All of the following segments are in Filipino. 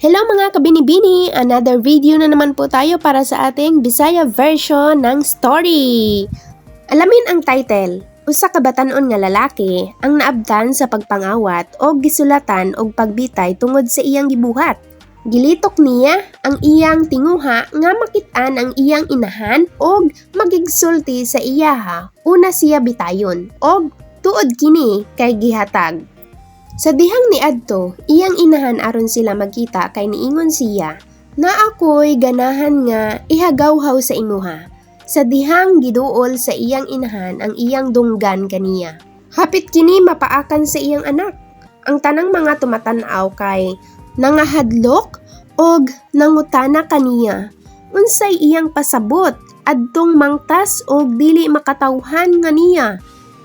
Hello mga kabini-bini! Another video na naman po tayo para sa ating Bisaya version ng story. Alamin ang title. Usa ka batan-on nga lalaki ang naabtan sa pagpangawat o gisulatan og pagbitay tungod sa iyang gibuhat. Gilitok niya ang iyang tinguha nga makit-an ang iyang inahan og magigsulti sa iyaha una siya bitayon og tuod kini kay gihatag. Sa dihang ni adto, iyang inahan aron sila magkita kay niingon siya na ako'y ganahan nga ihagawhaw sa imuha. Sa dihang giduol sa iyang inahan ang iyang dunggan kaniya. Hapit kini mapaakan sa iyang anak. Ang tanang mga tumatan-aw kay nangahadlok og nangutana kaniya. Unsay iyang pasabot adtong mangtas og dili makatawhan nga niya.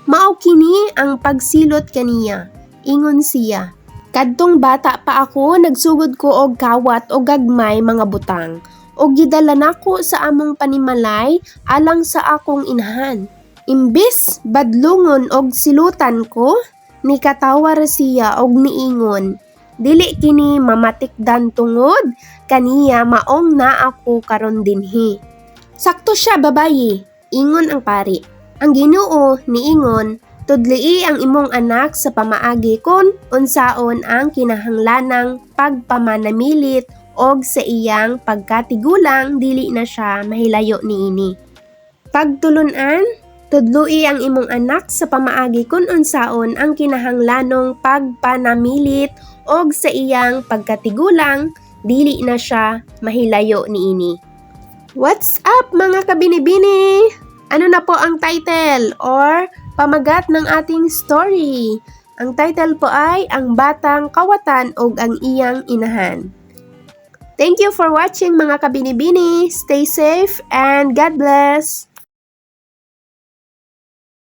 Mao kini ang pagsilot kaniya. Ingon siya, kadtong bata pa ako nagsugod ko og kawat o gagmay mga butang o gidala nako sa among panimalay alang sa akong inahan. Imbis badlungon og silutan ko, nikatawar siya og niingon, dili kini mamatikdan tungod kaniya maong na ako karon dinhi. Sakto siya babayi, ingon ang pari. Ang Ginoo niingon, tudlii ang imong anak sa pamaagi kon unsaon ang kinahanglanang pagpamanamilit og sa iyang pagkatigulang dili na siya mahilayo niini. Pagtulunan, tudloi ang imong anak sa pamaagi kon unsaon ang kinahanglanong pagpanamilit og sa iyang pagkatigulang dili na siya mahilayo niini. What's up mga kabini-bini? Ano na po ang title or pamagat ng ating story? Ang title po ay Ang Batang Kawatan ug ang Iyang Inahan. Thank you for watching mga kabini-bini. Stay safe and God bless!